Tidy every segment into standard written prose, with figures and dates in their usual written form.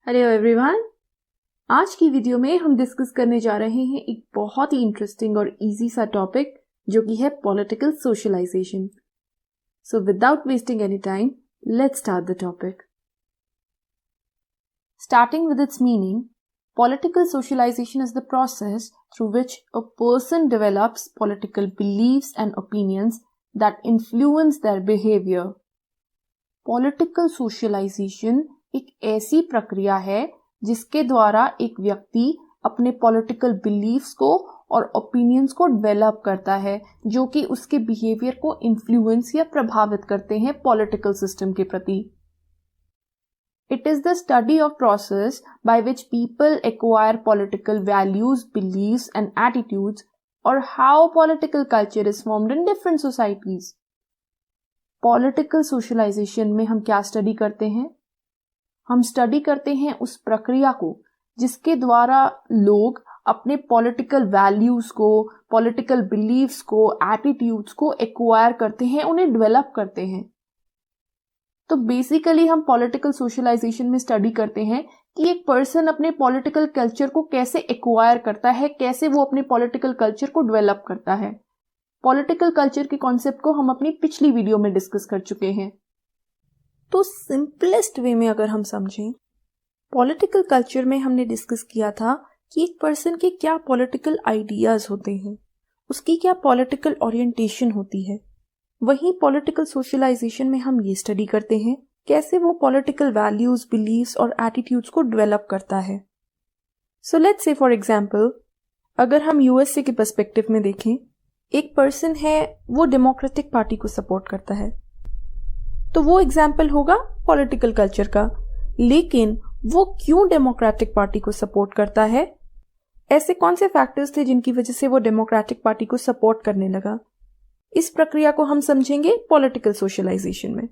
Hello everyone. आज की video में हम डिस्कस करने जा रहे हैं एक बहुत ही इंटरेस्टिंग और इजी सा टॉपिक जो कि है political socialisation. So without wasting any time, let's start the topic. Starting with its meaning, political socialization is the process through which a person develops political beliefs and opinions that influence their behavior. Political socialization एक ऐसी प्रक्रिया है जिसके द्वारा एक व्यक्ति अपने political beliefs को और ओपिनियंस को डेवलप करता है जो कि उसके बिहेवियर को इन्फ्लुएंस या प्रभावित करते हैं पॉलिटिकल सिस्टम के प्रति। It is the study of process by which people acquire political values, beliefs and attitudes, or how political culture is formed in different societies. Political socialization में हम क्या स्टडी करते हैं? हम स्टडी करते हैं उस प्रक्रिया को जिसके द्वारा लोग अपने पॉलिटिकल वैल्यूज को, पॉलिटिकल बिलीफ्स को, एटीट्यूड्स को एक्वायर करते हैं, उन्हें डेवलप करते हैं। तो बेसिकली हम पॉलिटिकल सोशलाइजेशन में स्टडी करते हैं कि एक पर्सन अपने पॉलिटिकल कल्चर को कैसे एक्वायर करता है, कैसे वो अपने पॉलिटिकल कल्चर को डेवलप करता है। पॉलिटिकल कल्चर के कॉन्सेप्ट को हम अपनी पिछली वीडियो में डिस्कस कर चुके हैं। तो सिंपलेस्ट वे में अगर हम समझें, पॉलिटिकल कल्चर में हमने डिस्कस किया था कि एक पर्सन के क्या पॉलिटिकल आइडियाज होते हैं, उसकी क्या पॉलिटिकल ओरिएंटेशन होती है। वहीं पॉलिटिकल सोशलाइजेशन में हम ये स्टडी करते हैं कैसे वो पॉलिटिकल वैल्यूज, बिलीव्स और एटीट्यूड्स को डेवलप करता है। So let's say for example, अगर हम यूएसए के पर्सपेक्टिव में देखें, एक पर्सन है वो डेमोक्रेटिक पार्टी को सपोर्ट करता है, तो वो एग्जाम्पल होगा पॉलिटिकल कल्चर का। लेकिन वो क्यों डेमोक्रेटिक पार्टी को सपोर्ट करता है, ऐसे कौन से फैक्टर्स थे जिनकी वजह से वो डेमोक्रेटिक पार्टी को सपोर्ट करने लगा, इस प्रक्रिया को हम समझेंगे पॉलिटिकल सोशलाइजेशन में।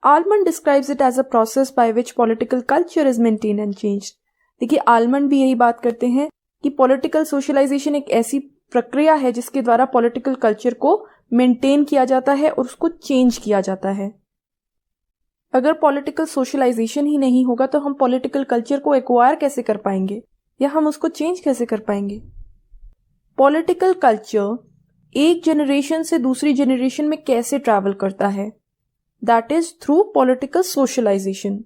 Almond describes it as a process by which political culture is maintained and changed. देखिए, आलमंड भी यही बात करते हैं कि पॉलिटिकल सोशलाइजेशन एक ऐसी प्रक्रिया है जिसके द्वारा पॉलिटिकल कल्चर को मेंटेन किया जाता है और उसको चेंज किया जाता है। अगर पॉलिटिकल सोशलाइजेशन ही नहीं होगा तो हम पॉलिटिकल कल्चर को एक्वायर कैसे कर पाएंगे या हम उसको चेंज कैसे कर पाएंगे। पॉलिटिकल कल्चर एक जनरेशन से दूसरी जनरेशन में कैसे ट्रैवल करता है, that is through political socialisation.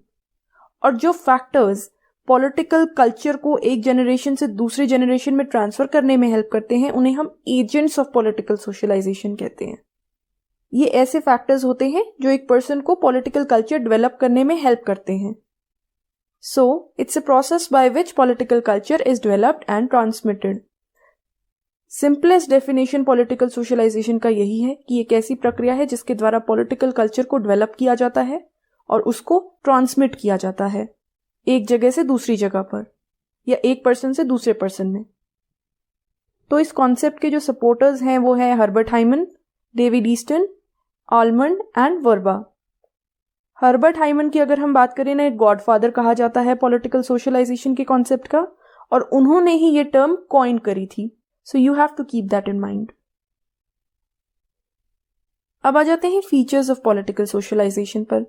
और जो फैक्टर्स पॉलिटिकल कल्चर को एक जनरेशन से दूसरी जनरेशन में ट्रांसफर करने में हेल्प करते हैं, उन्हें हम एजेंट्स ऑफ पॉलिटिकल सोशलाइजेशन कहते हैं। ये ऐसे फैक्टर्स होते हैं जो एक पर्सन को पॉलिटिकल कल्चर डेवलप करने में हेल्प करते हैं। So it's a process by which political culture is developed and transmitted. Simplest definition political socialisation का यही है कि एक ऐसी प्रक्रिया है जिसके द्वारा पॉलिटिकल कल्चर को डेवलप किया जाता है और उसको ट्रांसमिट किया जाता है एक जगह से दूसरी जगह पर या एक पर्सन से दूसरे पर्सन में। तो इस कॉन्सेप्ट के जो सपोर्टर्स हैं वो है Herbert Hyman, David Easton, Almond and Verba. Herbert Hyman की अगर हम बात करें ना, एक गॉडफादर कहा जाता है पॉलिटिकल सोशलाइजेशन के कॉन्सेप्ट का, और उन्होंने ही ये टर्म कॉइन करी थी। So you have to keep that in mind. अब आ जाते हैं फीचर्स ऑफ पॉलिटिकल सोशलाइजेशन पर।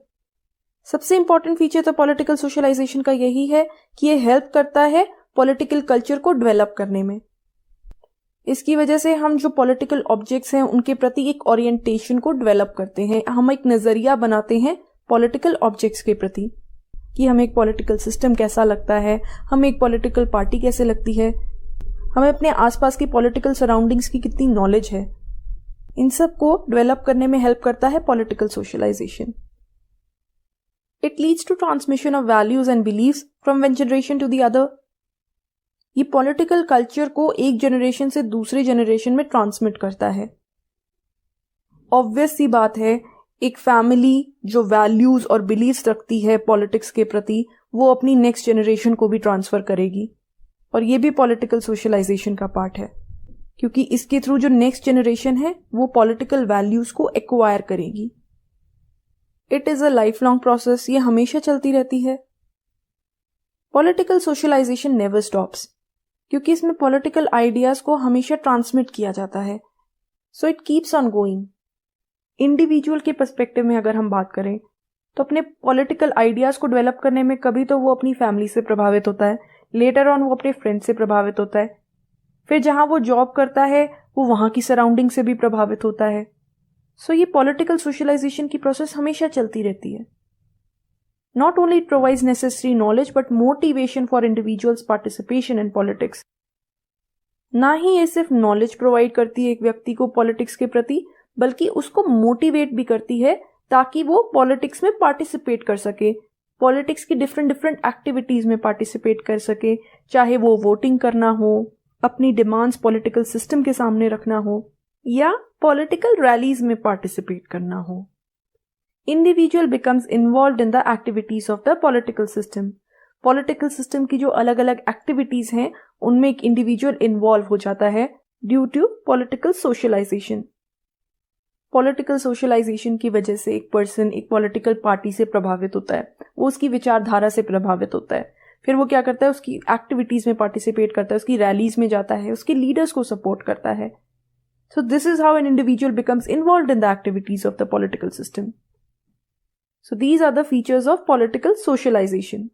सबसे इंपॉर्टेंट फीचर तो पॉलिटिकल सोशलाइजेशन का यही है कि ये हेल्प करता है पॉलिटिकल कल्चर को डेवलप करने में। इसकी वजह से हम जो पॉलिटिकल ऑब्जेक्ट्स हैं उनके प्रति एक ओरिएंटेशन को डेवलप करते हैं, हम एक नजरिया बनाते हैं पॉलिटिकल ऑब्जेक्ट्स के प्रति कि हमें एक पॉलिटिकल सिस्टम कैसा लगता है, हमें एक पॉलिटिकल पार्टी कैसे लगती है, हमें अपने आसपास की पॉलिटिकल सराउंडिंग्स की कितनी नॉलेज है। इन सब को डेवलप करने में हेल्प करता है political socialisation. It leads to transmission of values and beliefs from one generation to the other. ये पॉलिटिकल कल्चर को एक जनरेशन से दूसरे जनरेशन में ट्रांसमिट करता है। ऑब्वियस सी बात है, एक फैमिली जो वैल्यूज और बिलीव्स रखती है पॉलिटिक्स के प्रति, वो अपनी नेक्स्ट जनरेशन को भी ट्रांसफर करेगी, और ये भी पॉलिटिकल सोशलाइजेशन का पार्ट है, क्योंकि इसके थ्रू जो नेक्स्ट जनरेशन है वो पॉलिटिकल वैल्यूज को एक्वायर करेगी। It is a life long process, ये हमेशा चलती रहती है। पॉलिटिकल सोशलाइजेशन नेवर स्टॉप्स, क्योंकि इसमें पॉलिटिकल आइडियाज को हमेशा ट्रांसमिट किया जाता है। So it keeps on going. Individual के पर्सपेक्टिव में अगर हम बात करें तो अपने पॉलिटिकल आइडियाज़ को डेवलप करने में कभी तो वो अपनी फैमिली से प्रभावित होता है, लेटर ऑन वो अपने फ्रेंड से प्रभावित होता है, फिर जहाँ वो जॉब करता है वो वहाँ की सराउंडिंग से भी प्रभावित होता है। सो ये पॉलिटिकल सोशलाइजेशन की प्रोसेस हमेशा चलती रहती है। Not only it provides necessary knowledge but motivation for individuals' participation in politics. ना ही ये सिर्फ नॉलेज प्रोवाइड करती है एक व्यक्ति को पॉलिटिक्स के प्रति, बल्कि उसको मोटिवेट भी करती है ताकि वो पॉलिटिक्स में पार्टिसिपेट कर सके, पॉलिटिक्स की डिफरेंट एक्टिविटीज में पार्टिसिपेट कर सके, चाहे वो वोटिंग करना हो, अपनी डिमांड्स पॉलिटिकल सिस्टम के सामने रखना हो, या पॉलिटिकल रैलीज में पार्टिसिपेट करना हो। Individual becomes involved in the activities of the political system. Political system की जो अलग अलग एक्टिविटीज हैं उनमें एक इंडिविजुअल इन्वॉल्व हो जाता है due to political socialisation. Political socialisation की वजह से एक पर्सन एक पॉलिटिकल पार्टी से प्रभावित होता है, वो उसकी विचारधारा से प्रभावित होता है, फिर वो क्या करता है, उसकी एक्टिविटीज में पार्टिसिपेट करता है, उसकी रैलीज में जाता है, उसके लीडर्स को सपोर्ट करता है। So this is how an individual becomes involved in the activities of the political system. So these are the features of political socialization.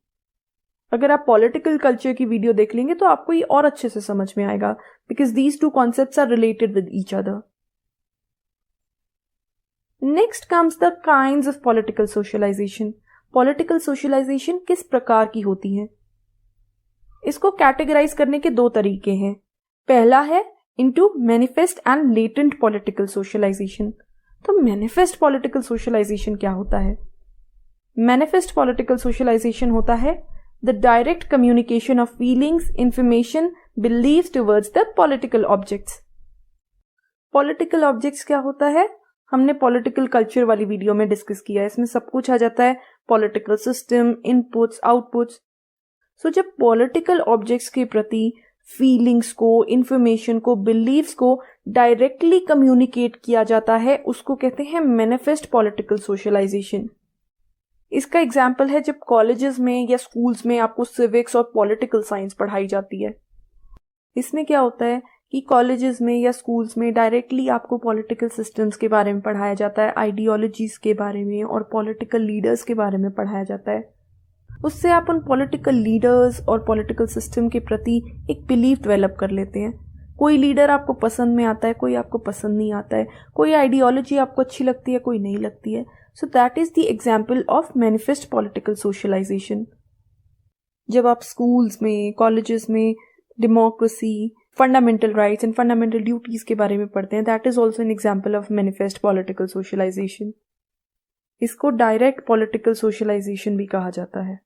अगर आप political culture की वीडियो देख लेंगे तो आपको ये और अच्छे से समझ में आएगा, because these two concepts are related with each other. Next comes the kinds of political socialization. Political socialization किस प्रकार की होती है? इसको कैटेगराइज करने के दो तरीके हैं। पहला है into manifest and latent political socialization. तो manifest political socialization क्या होता है? Manifest political socialization होता है the direct communication of feelings, information, beliefs towards the political objects. Political objects क्या होता है? हमने political culture वाली वीडियो में डिस्कस किया है, इसमें सब कुछ आ जाता है, political system, inputs, outputs. So जब political objects के प्रति फीलिंग्स को, इंफॉर्मेशन को, बिलीव्स को डायरेक्टली कम्युनिकेट किया जाता है, उसको कहते हैं मैनिफेस्ट पॉलिटिकल सोशलाइजेशन। इसका एग्जाम्पल है जब कॉलेजेस में या स्कूल्स में आपको सिविक्स और पॉलिटिकल साइंस पढ़ाई जाती है। इसमें क्या होता है कि कॉलेजेस में या स्कूल्स में डायरेक्टली आपको पॉलिटिकल सिस्टम्स के बारे में पढ़ाया जाता है, आइडियोलॉजीज के बारे में और पॉलिटिकल लीडर्स के बारे में पढ़ाया जाता है। उससे आप उन पॉलिटिकल लीडर्स और पॉलिटिकल सिस्टम के प्रति एक बिलीफ डेवलप कर लेते हैं। कोई लीडर आपको पसंद में आता है, कोई आपको पसंद नहीं आता है, कोई आइडियोलॉजी आपको अच्छी लगती है, कोई नहीं लगती है। So that is the example of manifest political socialisation. जब आप स्कूल्स में, कॉलेजेस में democracy, fundamental rights and fundamental duties के बारे में पढ़ते हैं, that is also an example of manifest political socialisation. इसको डायरेक्ट पॉलिटिकल सोशलाइजेशन भी कहा जाता है।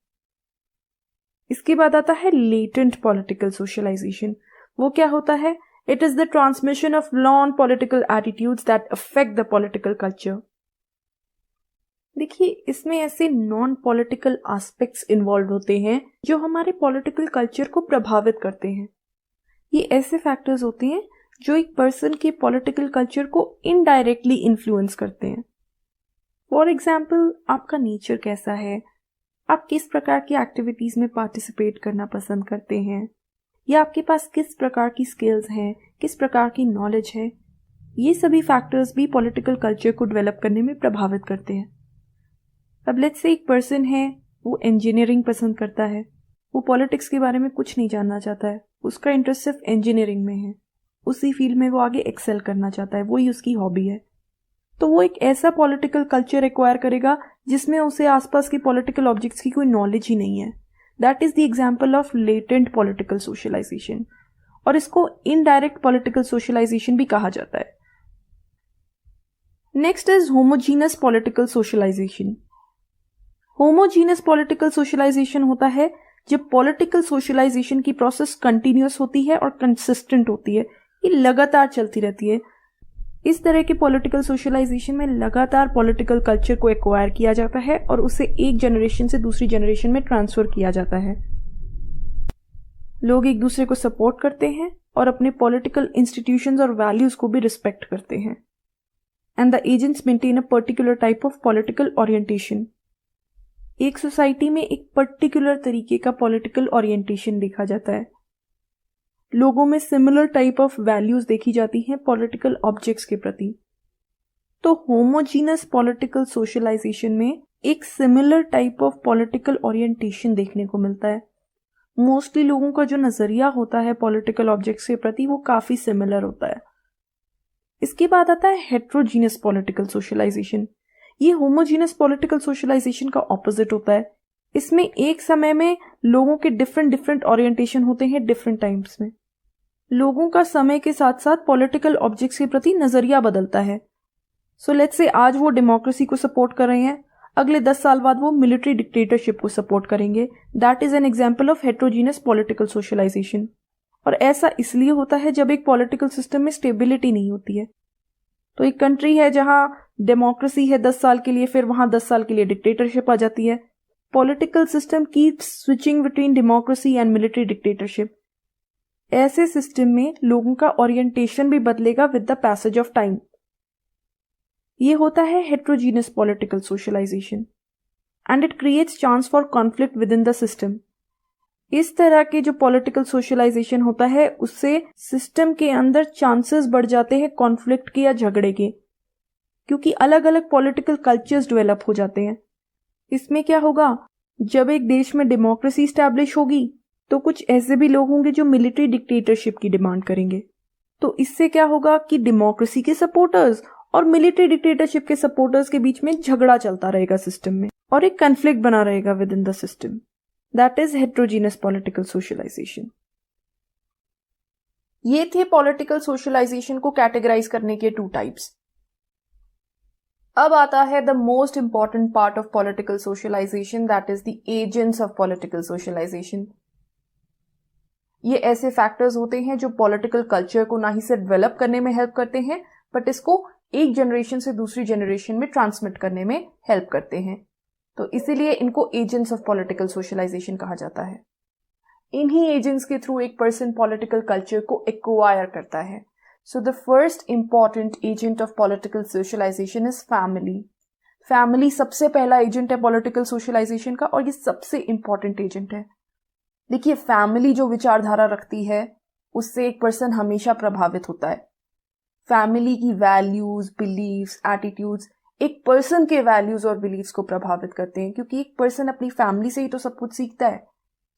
इसके बाद आता है लेटेंट पॉलिटिकल सोशलाइजेशन। वो क्या होता है? It is the transmission of non political attitudes that affect the political culture. देखिए, इसमें ऐसे नॉन पॉलिटिकल एस्पेक्ट्स इन्वॉल्व होते हैं जो हमारे पॉलिटिकल कल्चर को प्रभावित करते हैं। ये ऐसे फैक्टर्स होते हैं जो एक पर्सन के पॉलिटिकल कल्चर को इनडायरेक्टली इन्फ्लुएंस करते हैं। फॉर एग्जाम्पल, आपका नेचर कैसा है, आप किस प्रकार की एक्टिविटीज में पार्टिसिपेट करना पसंद करते हैं, या आपके पास किस प्रकार की स्किल्स हैं, किस प्रकार की नॉलेज है, ये सभी फैक्टर्स भी पॉलिटिकल कल्चर को डेवलप करने में प्रभावित करते हैं। अब लेट्स से एक पर्सन है, वो इंजीनियरिंग पसंद करता है, वो पॉलिटिक्स के बारे में कुछ नहीं जानना चाहता है, उसका इंटरेस्ट सिर्फ इंजीनियरिंग में है, उसी फील्ड में वो आगे एक्सेल करना चाहता है, वही उसकी हॉबी है। तो वो एक ऐसा पॉलिटिकल कल्चर एक्वायर करेगा जिसमें उसे आसपास के पॉलिटिकल ऑब्जेक्ट्स की कोई नॉलेज ही नहीं है। That is the example of latent political socialisation, और इसको इनडायरेक्ट पॉलिटिकल सोशलाइजेशन भी कहा जाता है। Next is homogeneous political socialisation. Homogeneous political socialisation होता है जब पॉलिटिकल सोशलाइजेशन की प्रोसेस कंटिन्यूअस होती है और कंसिस्टेंट होती है, ये लगातार चलती रहती है। इस तरह के पॉलिटिकल सोशलाइजेशन में लगातार पॉलिटिकल कल्चर को एक्वायर किया जाता है और उसे एक जनरेशन से दूसरी जनरेशन में ट्रांसफर किया जाता है। लोग एक दूसरे को सपोर्ट करते हैं और अपने पॉलिटिकल इंस्टीट्यूशंस और वैल्यूज को भी रिस्पेक्ट करते हैं। And the agents maintain a particular type of political orientation. एक सोसाइटी में एक पर्टिकुलर तरीके का पॉलिटिकल ओरिएंटेशन देखा जाता है। लोगों में सिमिलर टाइप ऑफ वैल्यूज देखी जाती हैं पॉलिटिकल ऑब्जेक्ट्स के प्रति। तो होमोजीनस पॉलिटिकल सोशलाइजेशन में एक similar type of political orientation देखने को मिलता है। मोस्टली लोगों का जो नजरिया होता है पॉलिटिकल ऑब्जेक्ट्स के प्रति वो काफी सिमिलर होता है। इसके बाद आता है हेट्रोजीनियस पॉलिटिकल सोशलाइजेशन। ये होमोजीनियस पॉलिटिकल सोशलाइजेशन का ऑपोजिट होता है। इसमें एक समय में लोगों के डिफरेंट ओरिएंटेशन होते हैं डिफरेंट टाइम्स में। लोगों का समय के साथ साथ पॉलिटिकल ऑब्जेक्ट्स के प्रति नजरिया बदलता है। सो लेट्स से आज वो डेमोक्रेसी को सपोर्ट कर रहे हैं, अगले 10 साल बाद वो मिलिट्री डिक्टेटरशिप को सपोर्ट करेंगे। That is an example of heterogeneous political socialisation. और ऐसा इसलिए होता है जब एक पॉलिटिकल सिस्टम में स्टेबिलिटी नहीं होती है। तो एक कंट्री है जहां डेमोक्रेसी है 10 साल के लिए, फिर वहां 10 साल के लिए डिक्टेटरशिप आ जाती है। Political system keeps switching between democracy and military dictatorship. ऐसे सिस्टम में लोगों का ओरिएंटेशन भी बदलेगा with the passage of time. ये होता है heterogeneous political socialisation and it creates chance for conflict within the system. इस तरह के जो पॉलिटिकल सोशलाइजेशन होता है उससे सिस्टम के अंदर चांसेस बढ़ जाते हैं कॉन्फ्लिक्ट के या झगड़े के, क्योंकि अलग अलग पॉलिटिकल कल्चर्स डेवलप हो जाते हैं। इसमें क्या होगा, जब एक देश में डेमोक्रेसी स्टैब्लिश होगी तो कुछ ऐसे भी लोग होंगे जो मिलिट्री डिक्टेटरशिप की डिमांड करेंगे। तो इससे क्या होगा कि डेमोक्रेसी के सपोर्टर्स और मिलिट्री डिक्टेटरशिप के सपोर्टर्स के बीच में झगड़ा चलता रहेगा सिस्टम में, और एक कन्फ्लिक्ट बना रहेगा within the system. That is heterogeneous political socialisation. ये थे पॉलिटिकल सोशलाइजेशन को कैटेगराइज करने के 2 टाइप्स। अब आता है the most important part of political socialisation, that is the agents of political socialisation. ये ऐसे फैक्टर्स होते हैं जो पॉलिटिकल कल्चर को ना ही सिर्फ डेवलप करने में हेल्प करते हैं बट इसको एक जनरेशन से दूसरी जनरेशन में ट्रांसमिट करने में हेल्प करते हैं। तो इसीलिए इनको एजेंट्स ऑफ पॉलिटिकल सोशलाइजेशन कहा जाता है। इन्हीं एजेंट्स के थ्रू एक पर्सन पॉलिटिकल कल्चर को एक्वायर करता है। So the first important agent of political socialisation is family. Family सबसे पहला एजेंट है पॉलिटिकल सोशलाइजेशन का, और ये सबसे इंपॉर्टेंट एजेंट है। देखिए, फैमिली जो विचारधारा रखती है उससे एक पर्सन हमेशा प्रभावित होता है। फैमिली की वैल्यूज, बिलीव्स, एटीट्यूड्स एक पर्सन के वैल्यूज और बिलीव्स को प्रभावित करते हैं, क्योंकि एक पर्सन अपनी फैमिली से ही तो सब कुछ सीखता है।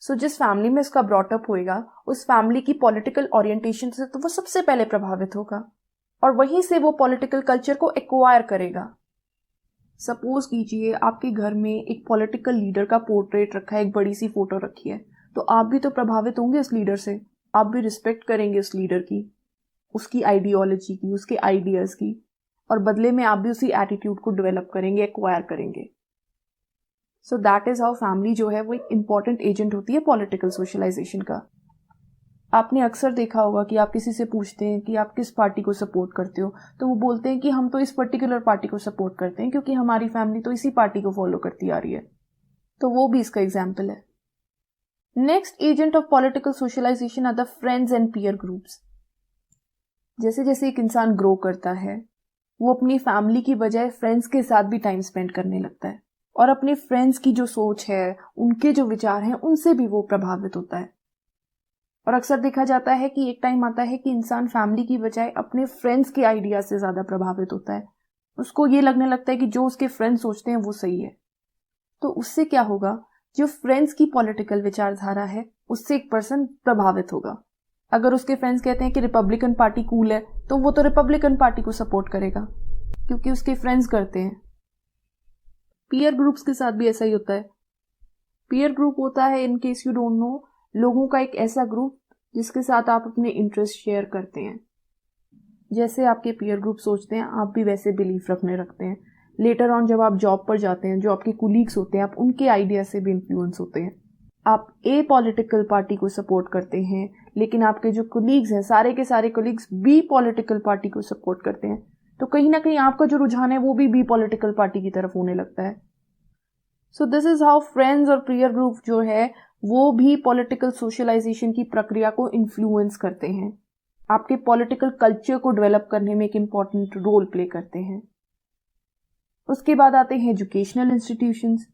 सो जिस फैमिली में उसका ब्रॉटअप होएगा उस फैमिली की पॉलिटिकल ओरिएंटेशन से तो वो सबसे पहले प्रभावित होगा, और वहीं से वो पॉलिटिकल कल्चर को एक्वायर करेगा। सपोज कीजिए आपके घर में एक पॉलिटिकल लीडर का पोर्ट्रेट रखा है, एक बड़ी सी फोटो रखी है, तो आप भी तो प्रभावित होंगे उस लीडर से। आप भी रिस्पेक्ट करेंगे उस लीडर की, उसकी आइडियोलॉजी की, उसके आइडियाज की, और बदले में आप भी उसी एटीट्यूड को डेवलप करेंगे, एक्वायर करेंगे। सो दैट इज हाउ फैमिली जो है वो एक इंपॉर्टेंट एजेंट होती है पॉलिटिकल सोशलाइजेशन का। आपने अक्सर देखा होगा कि आप किसी से पूछते हैं कि आप किस पार्टी को सपोर्ट करते हो, तो वो बोलते हैं कि हम तो इस पर्टिकुलर पार्टी को सपोर्ट करते हैं क्योंकि हमारी फैमिली तो इसी पार्टी को फॉलो करती आ रही है। तो वो भी इसका एग्जाम्पल है। Next agent of political socialisation are the friends and peer groups. जैसे जैसे एक इंसान ग्रो करता है वो अपनी फैमिली की बजाय फ्रेंड्स के साथ भी टाइम स्पेंड करने लगता है, और अपने फ्रेंड्स की जो सोच है, उनके जो विचार हैं, उनसे भी वो प्रभावित होता है। और अक्सर देखा जाता है कि एक टाइम आता है कि इंसान फैमिली की बजाय अपने फ्रेंड्स के आइडिया से ज्यादा प्रभावित होता है। उसको ये लगने लगता है कि जो उसके फ्रेंड्स सोचते हैं वो सही है। तो उससे क्या होगा, जो फ्रेंड्स की पॉलिटिकल विचारधारा है उससे एक पर्सन प्रभावित होगा। अगर उसके फ्रेंड्स कहते हैं कि रिपब्लिकन पार्टी कूल है, तो वो तो रिपब्लिकन पार्टी को सपोर्ट करेगा क्योंकि उसके फ्रेंड्स करते हैं। पीयर ग्रुप्स के साथ भी ऐसा ही होता है। पीयर ग्रुप होता है, in case you don't know, लोगों का एक ऐसा ग्रुप जिसके साथ आप अपने इंटरेस्ट शेयर करते हैं। जैसे आपके पीयर ग्रुप सोचते हैं आप भी वैसे बिलीफ रखने रखते हैं। लेटर ऑन जब आप जॉब पर जाते हैं, जो आपके कुलीग्स होते हैं, आप उनके आइडिया से भी इन्फ्लुएंस होते हैं। आप ए पॉलिटिकल पार्टी को सपोर्ट करते हैं, लेकिन आपके जो कुलीग्स हैं, सारे के सारे कुलीग्स बी पॉलिटिकल पार्टी को सपोर्ट करते हैं, तो कहीं ना कहीं आपका जो रुझान है वो भी बी पॉलिटिकल पार्टी की तरफ होने लगता है। So this is how friends और पीयर ग्रुप जो है वो भी पॉलिटिकल सोशलाइजेशन की प्रक्रिया को इन्फ्लुएंस करते हैं, आपके पॉलिटिकल कल्चर को डेवलप करने में एक इंपॉर्टेंट रोल प्ले करते हैं। उसके बाद आते हैं एजुकेशनल इंस्टीट्यूशंस।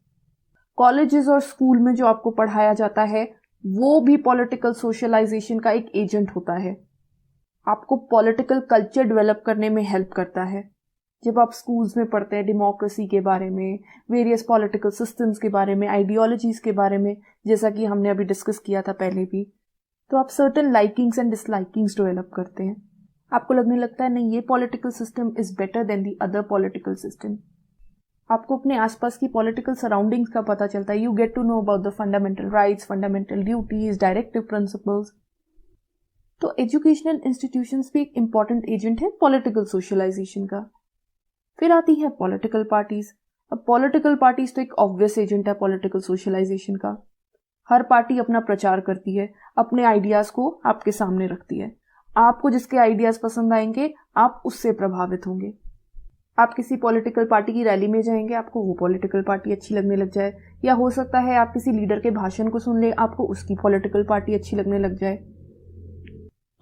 कॉलेजेस और स्कूल में जो आपको पढ़ाया जाता है वो भी पॉलिटिकल सोशलाइजेशन का एक एजेंट होता है, आपको पॉलिटिकल कल्चर डेवलप करने में हेल्प करता है। जब आप स्कूल्स में पढ़ते हैं डेमोक्रेसी के बारे में, वेरियस पॉलिटिकल सिस्टम्स के बारे में, आइडियोलॉजीज के बारे में, जैसा कि हमने अभी डिस्कस किया था पहले भी, तो आप certain likings and dislikings develop करते हैं। आपको लगने लगता है नहीं, ये political system is better than the other political system. आपको अपने आसपास की पॉलिटिकल सराउंडिंग्स का पता चलता है। You get to know about the fundamental rights, fundamental duties, directive principles. तो एजुकेशनल इंस्टीट्यूशंस भी एक इम्पॉर्टेंट एजेंट है पॉलिटिकल सोशलाइजेशन का। फिर आती है पॉलिटिकल पार्टीज। अब पॉलिटिकल पार्टीज तो एक ऑब्वियस एजेंट है पॉलिटिकल सोशलाइजेशन का। हर पार्टी अपना प्रचार करती है, अपने आइडियाज को आपके सामने रखती है। आपको जिसके आइडियाज पसंद आएंगे आप उससे प्रभावित होंगे। आप किसी पॉलिटिकल पार्टी की रैली में जाएंगे, आपको वो पॉलिटिकल पार्टी अच्छी लगने लग जाए, या हो सकता है आप किसी लीडर के भाषण को सुन ले, आपको उसकी पॉलिटिकल पार्टी अच्छी लगने लग जाए।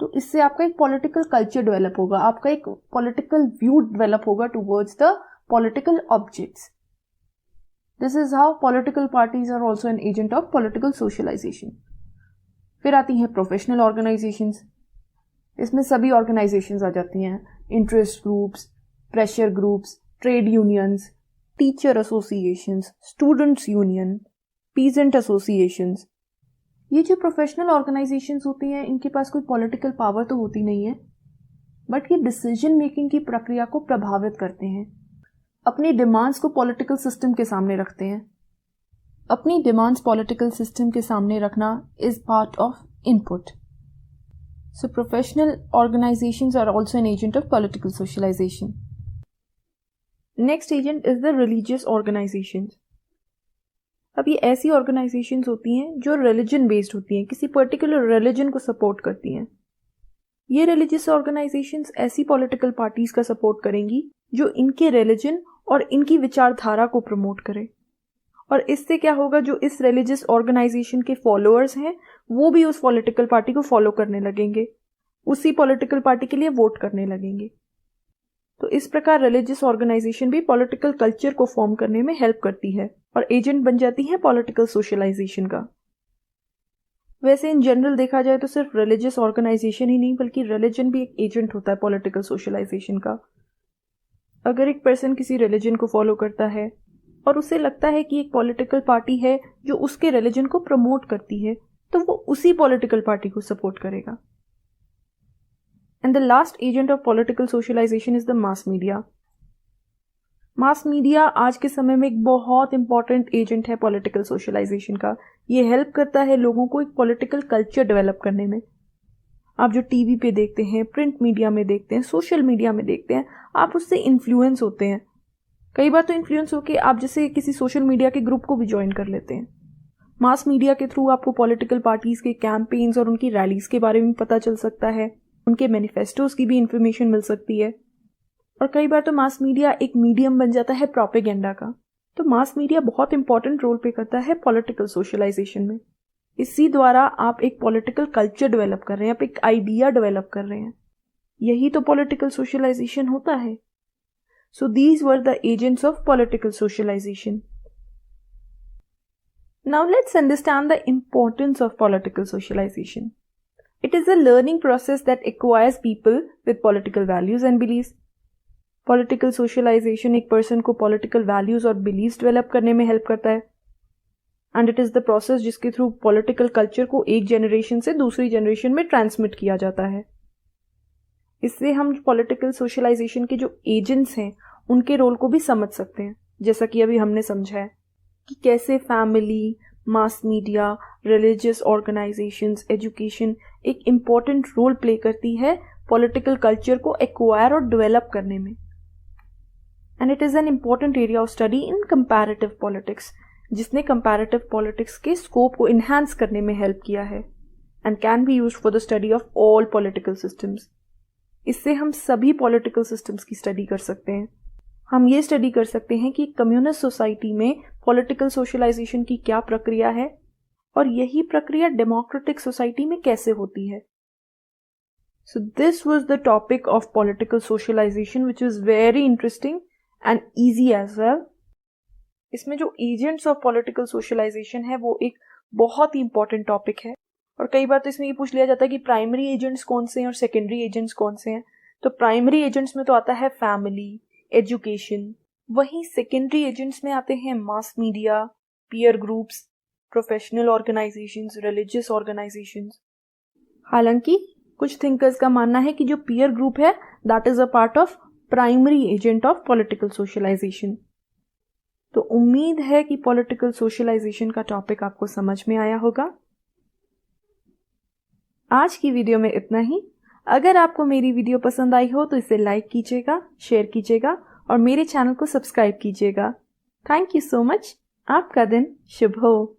तो इससे आपका एक पॉलिटिकल कल्चर डेवलप होगा, आपका एक पॉलिटिकल व्यू डेवलप होगा towards the political objects. This is how political parties are also an agent of political socialisation. फिर आती हैं प्रोफेशनल ऑर्गेनाइजेशंस। इसमें सभी ऑर्गेनाइजेशंस आ जाती हैं, interest groups, pressure groups, trade unions, teacher associations, students union, peasant associations. ये जो professional organisations होती हैं, इनके पास कोई पॉलिटिकल पावर तो होती नहीं है, बट ये डिसीजन मेकिंग की प्रक्रिया को प्रभावित करते हैं, अपनी डिमांड्स को पॉलिटिकल सिस्टम के सामने रखते हैं। अपनी डिमांड्स पॉलिटिकल सिस्टम के सामने रखना is part of input. So professional organisations are also an agent of political socialisation. Next agent is the religious organisations. अब ये ऐसी ऑर्गेनाइजेशंस होती हैं जो रिलीजन बेस्ड होती हैं, किसी पर्टिकुलर रिलीजन को सपोर्ट करती हैं। ये रिलीजियस ऑर्गेनाइजेशंस ऐसी पॉलिटिकल पार्टीज का सपोर्ट करेंगी जो इनके रिलीजन और इनकी विचारधारा को प्रमोट करे। और इससे क्या होगा, जो इस रिलीजियस ऑर्गेनाइजेशन के फॉलोअर्स हैं वो भी उस पॉलिटिकल पार्टी को फॉलो करने लगेंगे, उसी पॉलिटिकल पार्टी के लिए वोट करने लगेंगे। तो इस प्रकार रिलीजियस ऑर्गेनाइजेशन भी पॉलिटिकल कल्चर को फॉर्म करने में हेल्प करती है और एजेंट बन जाती है पॉलिटिकल सोशलाइजेशन का। वैसे इन जनरल देखा जाए तो सिर्फ रिलीजियस ऑर्गेनाइजेशन ही नहीं बल्कि रिलीजन भी एक एजेंट होता है पॉलिटिकल सोशलाइजेशन का। अगर एक पर्सन किसी रिलीजन को फॉलो करता है और उसे लगता है कि एक पॉलिटिकल पार्टी है जो उसके रिलीजन को प्रमोट करती है, तो वो उसी पॉलिटिकल पार्टी को सपोर्ट करेगा। And the last agent of political socialization is the mass media. Mass media आज के समय में एक बहुत इंपॉर्टेंट एजेंट है पॉलिटिकल सोशलाइजेशन का। ये हेल्प करता है लोगों को एक पॉलिटिकल कल्चर डेवलप करने में। आप जो टीवी पे देखते हैं, प्रिंट मीडिया में देखते हैं, सोशल मीडिया में देखते हैं, आप उससे इन्फ्लुएंस होते हैं। कई बार तो इन्फ्लुएंस होके आप जैसे किसी सोशल मीडिया के ग्रुप को भी ज्वाइन कर लेते हैं। मास मीडिया के थ्रू आपको पॉलिटिकल पार्टीज के कैंपेन्स और उनकी रैलीज के बारे में पता चल सकता है, उनके मैनिफेस्टोज की भी इंफॉर्मेशन मिल सकती है। और कई बार तो मास मीडिया एक मीडियम बन जाता है प्रोपेगेंडा का। तो मास मीडिया बहुत इंपॉर्टेंट रोल प्ले करता है पॉलिटिकल सोशलाइजेशन में। इसी द्वारा आप एक पॉलिटिकल कल्चर डेवलप कर रहे हैं, आप एक आइडिया डेवलप कर रहे हैं। यही तो पॉलिटिकल सोशलाइजेशन होता है। So these were the agents of political socialisation. Now let's understand the importance of political socialisation. It is a learning process that acquires people with political values and beliefs. Political socialization एक person को political values और beliefs develop करने में help करता है. And it is the process जिसके through political culture को एक generation से दूसरी generation में transmit किया जाता है. इससे हम political socialization के जो agents हैं उनके role को भी समझ सकते हैं, जैसा कि अभी हमने समझा है कि कैसे family, mass media, religious organisations, education एक इम्पॉर्टेंट रोल प्ले करती है पॉलिटिकल कल्चर को एक्वायर और डेवलप करने में। And it is an important area of study in comparative politics, जिसने कंपैरेटिव पॉलिटिक्स के स्कोप को इन्हांस करने में हेल्प किया है and can be used for the study of all political systems. इससे हम सभी पॉलिटिकल सिस्टम्स की स्टडी कर सकते हैं। हम ये स्टडी कर सकते हैं कि कम्युनिस्ट सोसाइटी में पॉलिटिकल सोशलाइजेशन की क्या प्रक्रिया है और यही प्रक्रिया डेमोक्रेटिक सोसाइटी में कैसे होती है। So this was the topic of political socialisation which is very interesting and easy as well. इसमें जो एजेंट्स ऑफ पॉलिटिकल सोशलाइजेशन है वो एक बहुत ही इंपॉर्टेंट टॉपिक है। और कई बार तो इसमें ये पूछ लिया जाता है कि प्राइमरी एजेंट्स कौन से हैं और सेकेंडरी एजेंट्स कौन से हैं। तो प्राइमरी एजेंट्स में तो आता है फैमिली, एजुकेशन। वहीं सेकेंडरी एजेंट्स में आते हैं mass media, peer groups, professional organisations, religious organisations. हालांकि कुछ थिंकर्स का मानना है कि जो पीयर ग्रुप है that is a part of primary agent of political socialisation. तो उम्मीद है कि पॉलिटिकल सोशलाइजेशन का टॉपिक आपको समझ में आया होगा। आज की वीडियो में इतना ही। अगर आपको मेरी वीडियो पसंद आई हो तो इसे लाइक कीजिएगा, शेयर कीजिएगा और मेरे चैनल को सब्सक्राइब कीजिएगा। Thank you so much. आपका दिन शुभ हो।